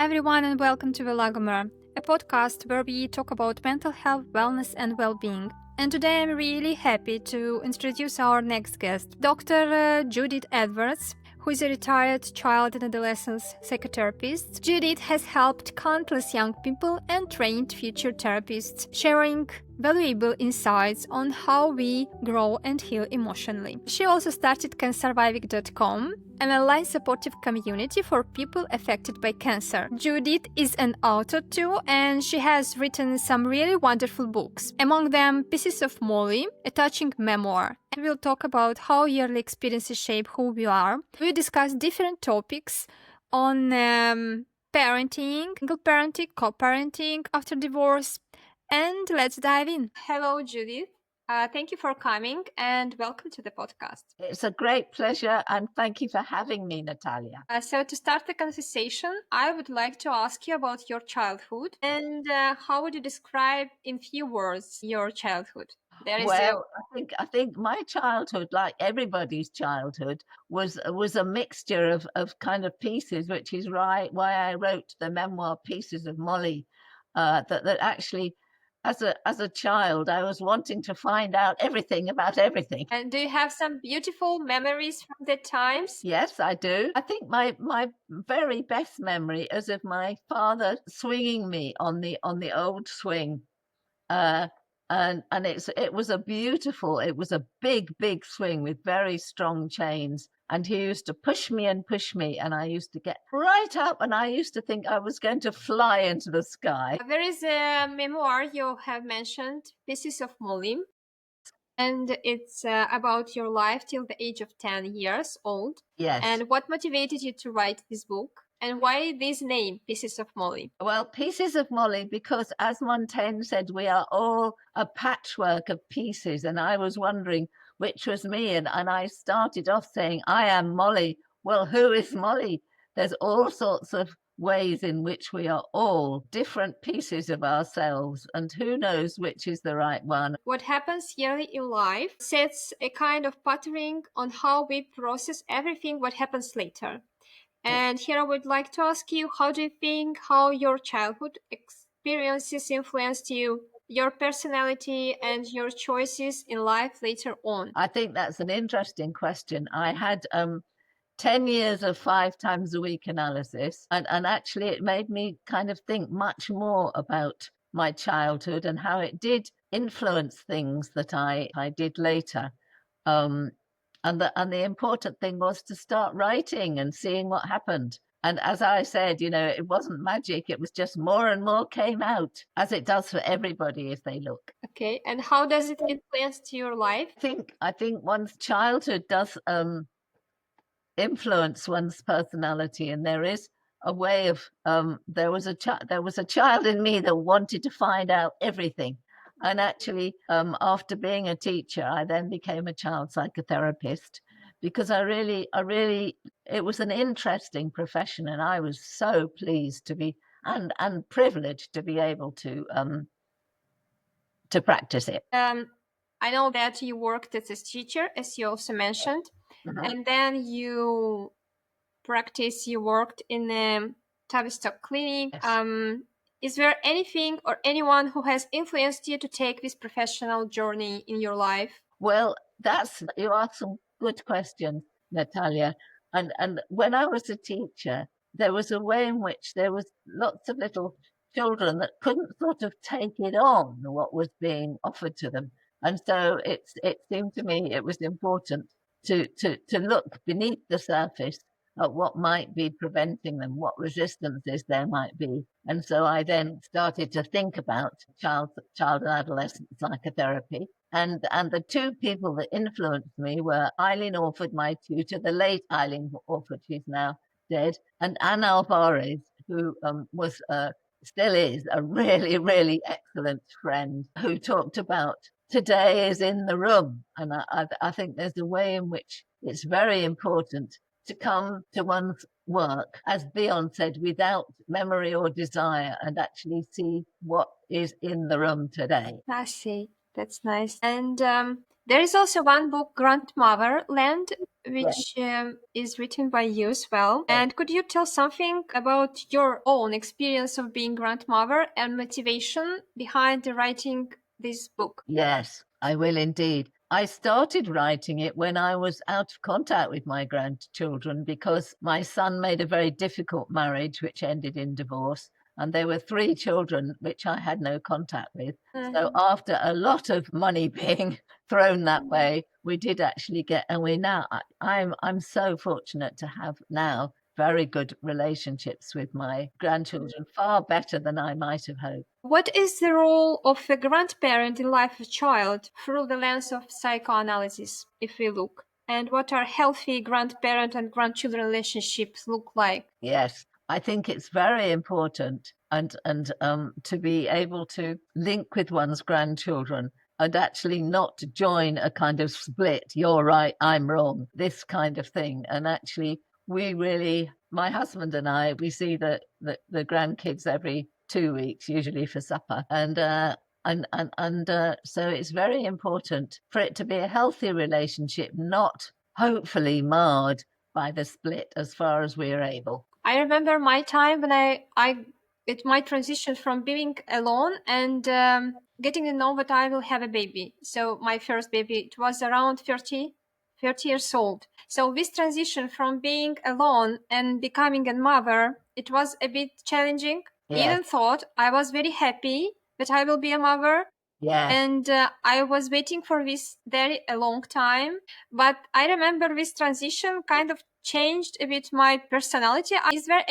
Everyone, and welcome to Velagomer, a podcast where we talk about mental health, wellness, and well-being. And today I'm really happy to introduce our next guest, Dr. Judith Edwards, who is a retired child and adolescent psychotherapist. Judith has helped countless young people and trained future therapists, sharing valuable insights on how we grow and heal emotionally. She also started cancersurviving.com, an online supportive community for people affected by cancer. Judith is an author too, and she has written some really wonderful books, among them Pieces of Molly, a touching memoir. And we'll talk about how yearly experiences shape who we are. We'll discuss different topics on parenting, single parenting, co-parenting after divorce, and let's dive in. Hello, Judith. Thank you for coming and welcome to the podcast. It's a great pleasure and thank you for having me, Natalia. So to start the conversation, I would like to ask you about your childhood and how would you describe in few words your childhood? I think my childhood, like everybody's childhood, was a mixture of kind of pieces, which is why I wrote the memoir Pieces of Molly. That actually, as a child, I was wanting to find out everything about everything. And do you have some beautiful memories from the times? Yes, I do. I think my very best memory is of my father swinging me on the old swing. And it was a big swing with very strong chains. And he used to push me, and I used to get right up, and I used to think I was going to fly into the sky. There is a memoir you have mentioned, Pieces of Molly, and it's about your life till the age of 10 years old. Yes. And what motivated you to write this book? And why this name, Pieces of Molly? Well, Pieces of Molly, because as Montaigne said, we are all a patchwork of pieces. And I was wondering which was me. And I started off saying, I am Molly. Well, who is Molly? There's all sorts of ways in which we are all different pieces of ourselves. And who knows which is the right one. What happens yearly in life sets a kind of pattern on how we process everything what happens later. And here I would like to ask you, how do you think how your childhood experiences influenced you, your personality, and your choices in life later on? I think that's an interesting question. I had 10 years of 5 times a week analysis, and actually it made me kind of think much more about my childhood and how it did influence things that I did later. And the important thing was to start writing and seeing what happened. And as I said, it wasn't magic. It was just more and more came out, as it does for everybody if they look. Okay. And how does it influence your life? I think one's childhood does influence one's personality. And there is a way of, there was a child in me that wanted to find out everything. And actually, after being a teacher, I then became a child psychotherapist because I really, it was an interesting profession, and I was so pleased to be and privileged to be able to practice it. I know that you worked as a teacher, as you also mentioned, and then you worked in a Tavistock clinic. Yes. Is there anything or anyone who has influenced you to take this professional journey in your life? Well, you asked some good questions, Natalia. And when I was a teacher, there was a way in which there was lots of little children that couldn't sort of take it on, what was being offered to them. And so it seemed to me it was important to look beneath the surface at what might be preventing them, what resistances there might be. And so I then started to think about child and adolescent psychotherapy. And the two people that influenced me were Eileen Orford, my tutor, the late Eileen Orford, she's now dead, and Anne Alvarez, who still is a really, really excellent friend, who talked about today is in the room. And I think there's a way in which it's very important to come to one's work, as Beyond said, without memory or desire, and actually see what is in the room today. I see. That's nice. And There is also one book, Grandmotherland, which is written by you as well. And could you tell something about your own experience of being grandmother and motivation behind the writing this book? Yes, I will indeed. I started writing it when I was out of contact with my grandchildren because my son made a very difficult marriage, which ended in divorce. And there were 3 children which I had no contact with. So after a lot of money being thrown that way, we did actually get, and we now, I'm so fortunate to have now very good relationships with my grandchildren, far better than I might have hoped. What is the role of a grandparent in life of a child through the lens of psychoanalysis, if we look? And what are healthy grandparent and grandchildren relationships look like? Yes, I think it's very important and to be able to link with one's grandchildren and actually not to join a kind of split, you're right, I'm wrong, this kind of thing. And actually, we really, my husband and I, we see the grandkids every 2 weeks, usually for supper. So it's very important for it to be a healthy relationship, not hopefully marred by the split as far as we are able. I remember my time when it my transition from being alone and getting to know that I will have a baby. So my first baby, it was around 30 years old. So this transition from being alone and becoming a mother, it was a bit challenging. Yes. Even thought I was very happy that I will be a mother. Yes. And I was waiting for this a long time. But I remember this transition kind of changed a bit my personality. Is there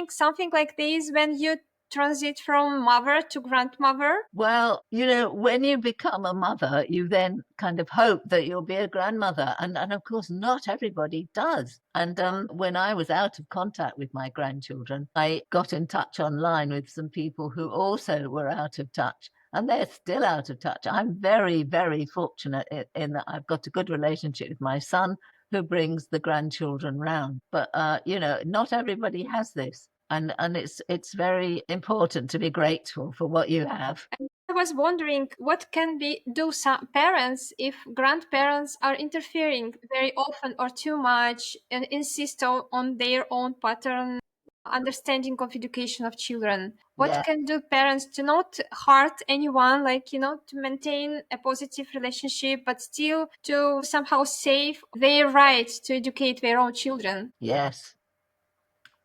something like this when you transit from mother to grandmother? Well, when you become a mother, you then kind of hope that you'll be a grandmother. And of course, not everybody does. And when I was out of contact with my grandchildren, I got in touch online with some people who also were out of touch. And they're still out of touch. I'm very, very fortunate in that I've got a good relationship with my son who brings the grandchildren round. But, not everybody has this. And it's very important to be grateful for what you have. I was wondering what can do some parents if grandparents are interfering very often or too much and insist on their own pattern understanding of education of children. What can do parents to not hurt anyone, to maintain a positive relationship, but still to somehow save their right to educate their own children? Yes.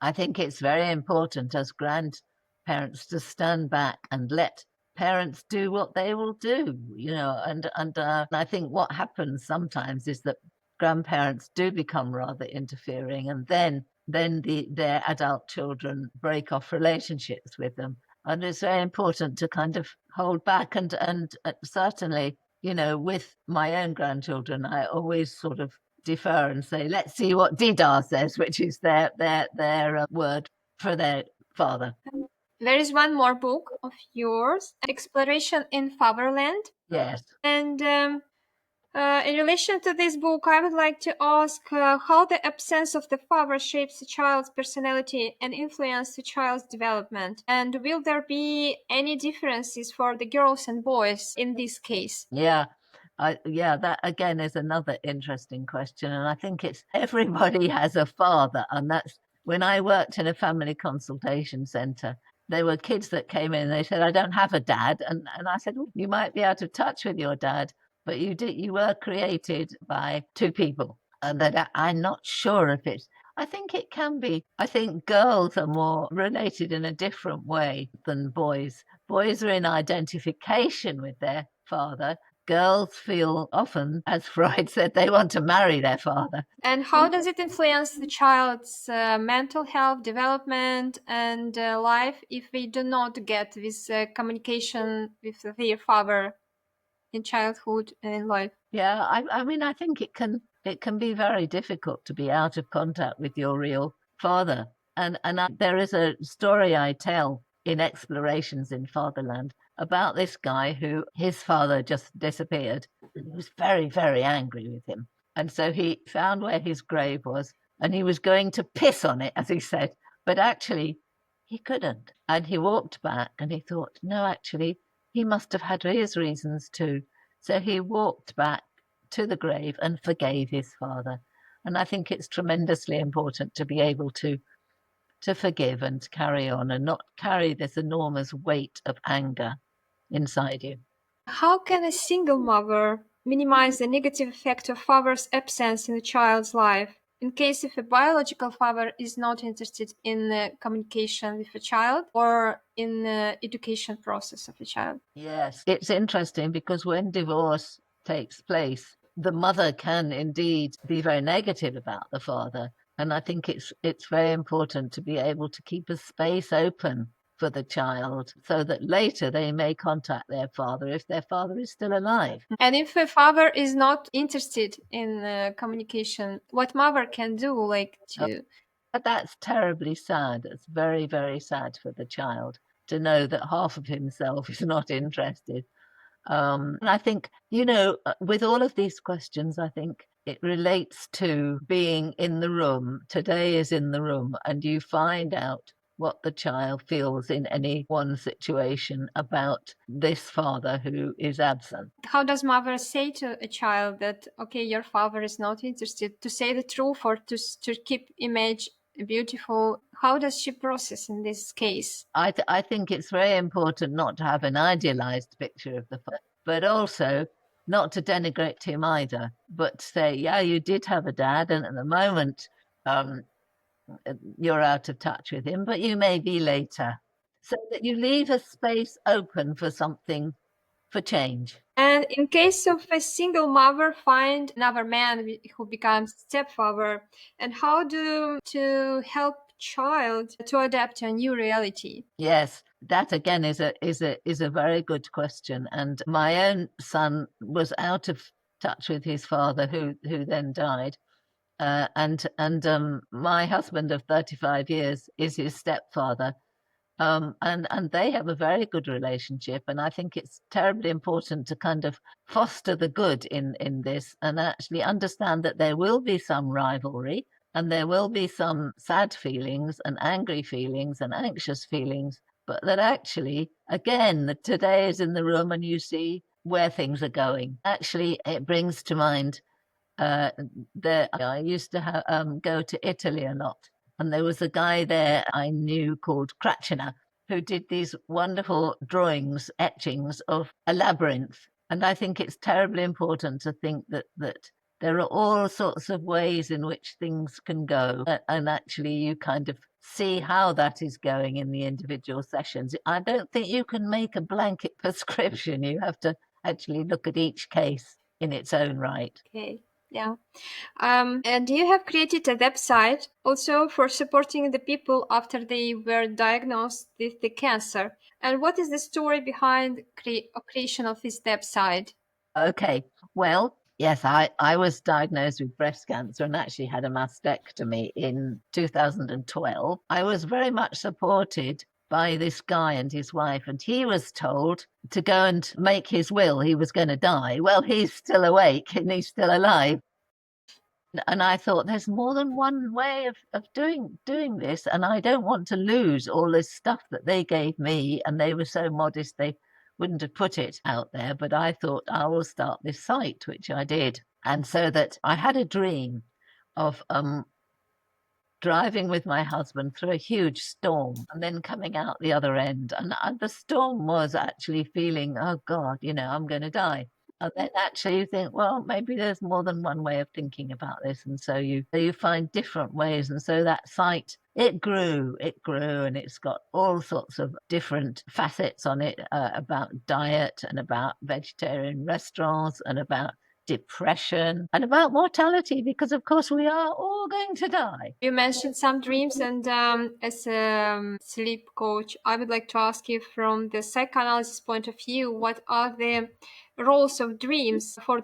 I think it's very important as grandparents to stand back and let parents do what they will do, and I think what happens sometimes is that grandparents do become rather interfering, and then their adult children break off relationships with them. And it's very important to kind of hold back and certainly, with my own grandchildren, I always sort of defer and say, let's see what Dida says, which is their word for their father. There is one more book of yours, Exploration in Fatherland. Yes. And in relation to this book, I would like to ask how the absence of the father shapes a child's personality and influences the child's development. And will there be any differences for the girls and boys in this case? Yeah. That again is another interesting question. And I think it's everybody has a father. And that's when I worked in a family consultation centre, there were kids that came in and they said, I don't have a dad. And I said, well, you might be out of touch with your dad, but you were created by 2 people. And that I'm not sure if I think it can be. I think girls are more related in a different way than boys. Boys are in identification with their father. Girls feel often, as Freud said, they want to marry their father. And how does it influence the child's mental health, development, and life if they do not get this communication with their father in childhood and in life? Yeah, I mean, I think it can be very difficult to be out of contact with your real father. And there is a story I tell in Explorations in Fatherland about this guy who his father just disappeared. He was very, very angry with him. And so he found where his grave was and he was going to piss on it, as he said, but actually he couldn't. And he walked back and he thought, no, actually, he must have had his reasons too. So he walked back to the grave and forgave his father. And I think it's tremendously important to be able to forgive and to carry on and not carry this enormous weight of anger inside you. How can a single mother minimize the negative effect of father's absence in a child's life in case if a biological father is not interested in communication with a child or in the education process of a child? Yes, it's interesting because when divorce takes place, the mother can indeed be very negative about the father. And I think it's very important to be able to keep a space open for the child so that later they may contact their father if their father is still alive. And if a father is not interested in communication, what mother can do, like to... But that's terribly sad. It's very, very sad for the child to know that half of himself is not interested. And I think, with all of these questions, I think it relates to being in the room. Today is in the room, and you find out what the child feels in any one situation about this father who is absent. How does mother say to a child that, okay, your father is not interested, to say the truth or to keep image beautiful? How does she process in this case? I think it's very important not to have an idealized picture of the father, but also not to denigrate him either, but say, yeah, you did have a dad, and at the moment you're out of touch with him, but you may be later. So that you leave a space open for something, for change. And in case of a single mother find another man who becomes stepfather, and how to help child to adapt to a new reality? Yes, that again is a very good question. And my own son was out of touch with his father, who then died. And my husband of 35 years is his stepfather. And they have a very good relationship. And I think it's terribly important to kind of foster the good in this and actually understand that there will be some rivalry and there will be some sad feelings and angry feelings and anxious feelings, but that actually, again, that today is in the room and you see where things are going. Actually, it brings to mind I used to go to Italy a lot. And there was a guy there I knew called Kratchiner who did these wonderful drawings, etchings of a labyrinth. And I think it's terribly important to think that there are all sorts of ways in which things can go. And actually you kind of see how that is going in the individual sessions. I don't think you can make a blanket prescription. You have to actually look at each case in its own right. Okay. Yeah. And you have created a website also for supporting the people after they were diagnosed with the cancer. And what is the story behind creation of this website? Okay. Well, yes, I was diagnosed with breast cancer and actually had a mastectomy in 2012. I was very much supported by this guy and his wife, and he was told to go and make his will. He was going to die. Well, he's still awake and he's still alive. And I thought there's more than one way of doing this, and I don't want to lose all this stuff that they gave me, and they were so modest they wouldn't have put it out there. But I thought I will start this site, which I did. And so that I had a dream of driving with my husband through a huge storm and then coming out the other end. And the storm was actually feeling, oh God, I'm going to die. And then actually you think, well, maybe there's more than one way of thinking about this. And so you find different ways. And so that site, it grew, and it's got all sorts of different facets on it about diet and about vegetarian restaurants and about depression and about mortality, because of course we are all going to die. You mentioned some dreams, and as a sleep coach, I would like to ask you from the psychoanalysis point of view, what are the roles of dreams for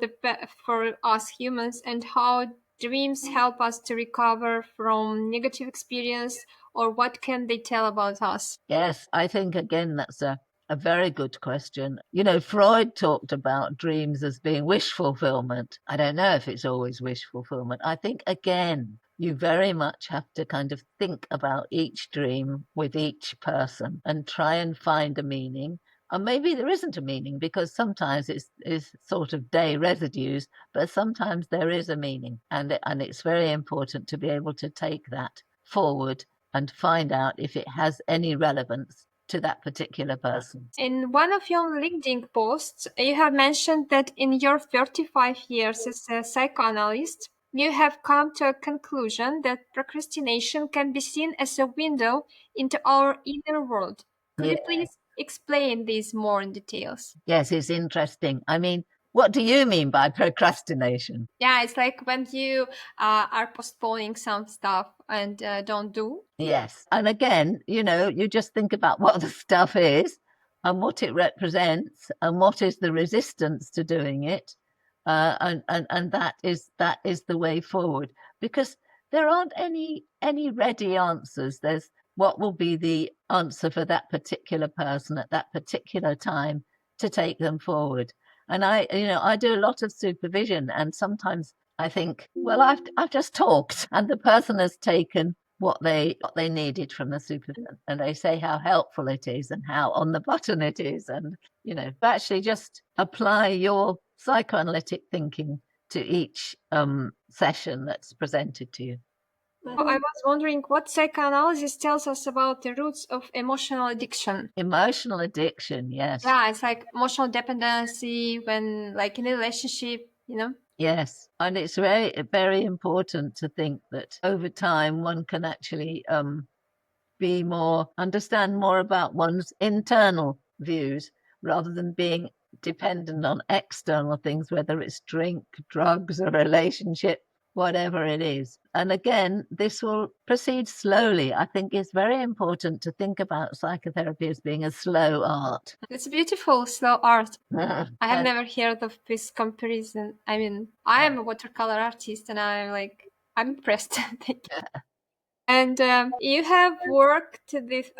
us humans, and how dreams help us to recover from negative experience, or what can they tell about us? Yes, I think again that's a very good question. Freud talked about dreams as being wish fulfillment. I don't know if it's always wish fulfillment. I think, again, you very much have to kind of think about each dream with each person and try and find a meaning. And maybe there isn't a meaning, because sometimes it's sort of day residues, but sometimes there is a meaning. And it's very important to be able to take that forward and find out if it has any relevance to that particular person. In one of your LinkedIn posts, you have mentioned that in your 35 years as a psychoanalyst, you have come to a conclusion that procrastination can be seen as a window into our inner world. Could you please explain these more in details? Yes, it's interesting. I mean, what do you mean by procrastination? Yeah, it's like when you are postponing some stuff and don't do. Yes. And again, you just think about what the stuff is and what it represents and what is the resistance to doing it. And that is the way forward, because there aren't any ready answers. There's what will be the answer for that particular person at that particular time to take them forward. And I do a lot of supervision, and sometimes I think, well, I've just talked and the person has taken what they needed from the supervision, and they say how helpful it is and how on the button it is, and actually just apply your psychoanalytic thinking to each session that's presented to you. I was wondering what psychoanalysis tells us about the roots of emotional addiction. Emotional addiction, yes. Yeah, it's like emotional dependency when, like, in a relationship, Yes, and it's very, very important to think that over time one can actually understand more about one's internal views rather than being dependent on external things, whether it's drink, drugs, a relationship, whatever it is. And again, this will proceed slowly. I think it's very important to think about psychotherapy as being a slow art. It's a beautiful, slow art. I have never heard of this comparison. I mean, I am a watercolor artist and I'm impressed. Thank you. And you have worked with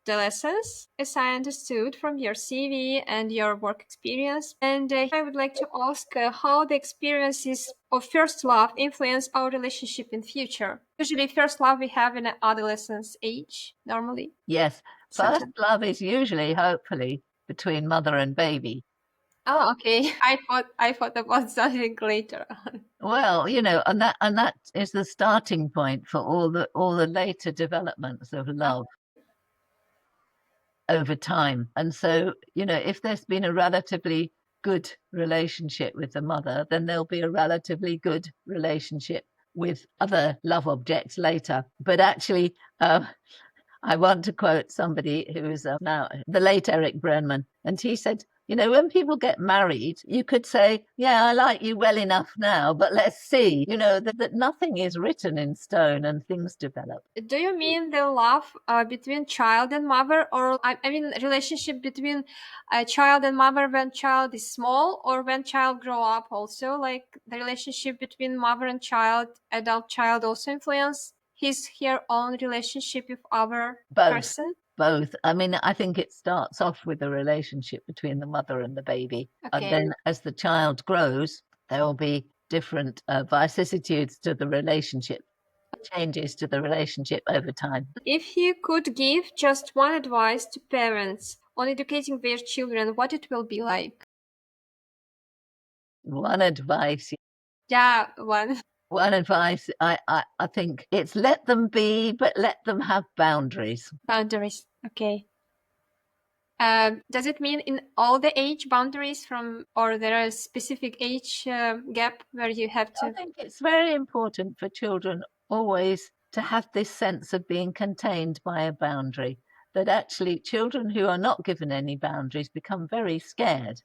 adolescents, as I understood from your CV and your work experience. And I would like to ask how the experiences of first love influence our relationship in future. Usually first love we have in adolescence age, normally. Yes, first love is usually, hopefully, between mother and baby. Oh, okay. I thought about something later on. Well, and that is the starting point for all the later developments of love over time. And so, if there's been a relatively good relationship with the mother, then there'll be a relatively good relationship with other love objects later. But actually, I want to quote somebody who is now the late Eric Brenman, and he said, when people get married, you could say, yeah, I like you well enough now, but let's see, that nothing is written in stone and things develop. Do you mean the love between child and mother, or I mean relationship between a child and mother when child is small, or when child grow up also, like the relationship between mother and child, adult child also influence her own relationship with other person? Both. I mean, I think it starts off with a relationship between the mother and the baby. Okay. And then as the child grows, there will be different vicissitudes to the relationship, changes to the relationship over time. If you could give just one advice to parents on educating their children, what it will be like? One advice? Yeah, one. One advice, I think it's let them be, but let them have boundaries. Boundaries, okay. Does it mean in all the age boundaries or there is a specific age gap where you have to? I think it's very important for children always to have this sense of being contained by a boundary, that actually children who are not given any boundaries become very scared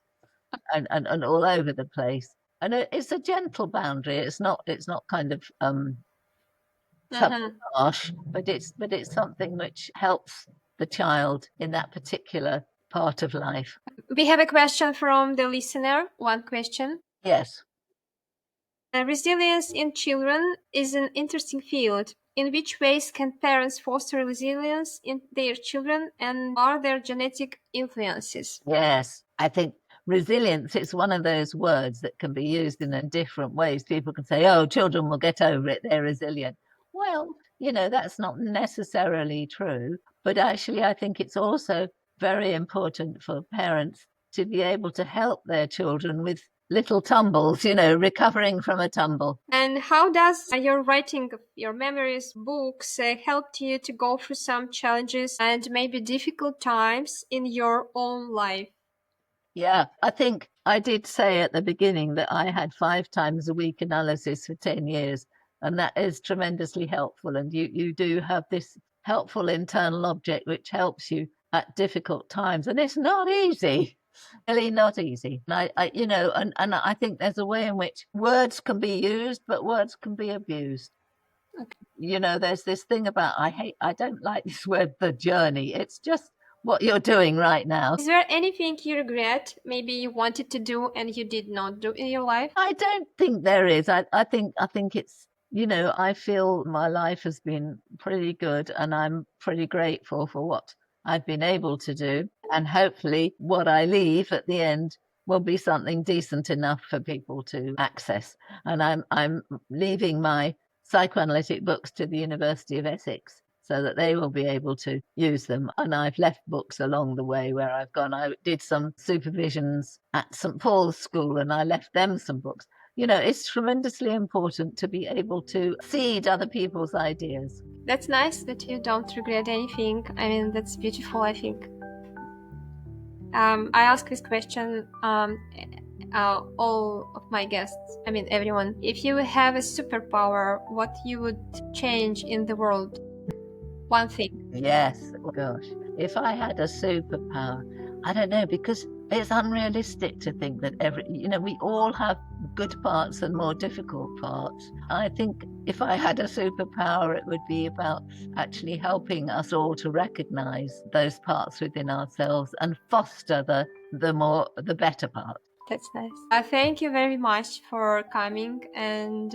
and all over the place. And it's a gentle boundary. It's not kind of harsh, but it's something which helps the child in that particular part of life. We have a question from the listener. One question. Yes. Resilience in children is an interesting field. In which ways can parents foster resilience in their children, and are there genetic influences? Yes, I think resilience is one of those words that can be used in different ways. People can say, oh, children will get over it, they're resilient. Well, that's not necessarily true, but actually I think it's also very important for parents to be able to help their children with little tumbles, recovering from a tumble. And how does your writing of your memories, books, helped you to go through some challenges and maybe difficult times in your own life? Yeah, I think I did say at the beginning that I had 5 times a week analysis for 10 years, and that is tremendously helpful. And you do have this helpful internal object which helps you at difficult times. And it's not easy, really not easy. And and I think there's a way in which words can be used, but words can be abused. Okay. There's this thing about I don't like this word, the journey. It's just what you're doing right now. Is there anything you regret, maybe you wanted to do and you did not do in your life? I don't think there is. I think it's, I feel my life has been pretty good, and I'm pretty grateful for what I've been able to do. And hopefully what I leave at the end will be something decent enough for people to access. And I'm leaving my psychoanalytic books to the University of Essex so that they will be able to use them. And I've left books along the way where I've gone. I did some supervisions at St. Paul's School, and I left them some books. It's tremendously important to be able to seed other people's ideas. That's nice that you don't regret anything. I mean, that's beautiful, I think. I ask this question all of my guests, I mean everyone. If you have a superpower, what you would change in the world? One thing. Yes, oh gosh. If I had a superpower, I don't know, because it's unrealistic to think that we all have good parts and more difficult parts. I think if I had a superpower, it would be about actually helping us all to recognize those parts within ourselves and foster the better part. That's nice. Thank you very much for coming and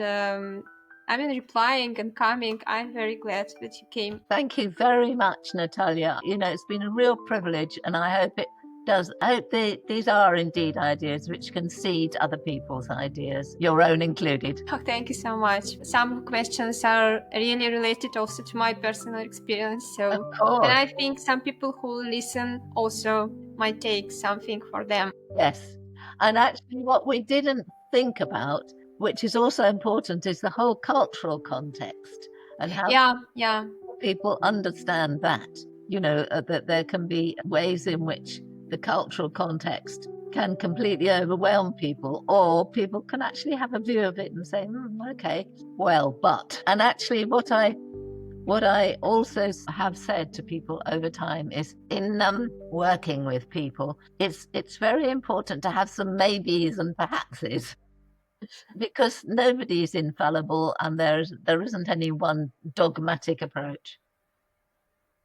replying and coming. I'm very glad that you came. Thank you very much, Natalia. It's been a real privilege, and I hope it does. I hope these are indeed ideas which can seed other people's ideas, your own included. Oh, thank you so much. Some questions are really related also to my personal experience. So, Of course. And I think some people who listen also might take something for them. Yes. And actually what we didn't think about, which is also important, is the whole cultural context and how people understand that, that there can be ways in which the cultural context can completely overwhelm people, or people can actually have a view of it and say, okay, well, but. And actually what I also have said to people over time is in working with people, it's very important to have some maybes and perhapses, because nobody is infallible and there isn't any one dogmatic approach.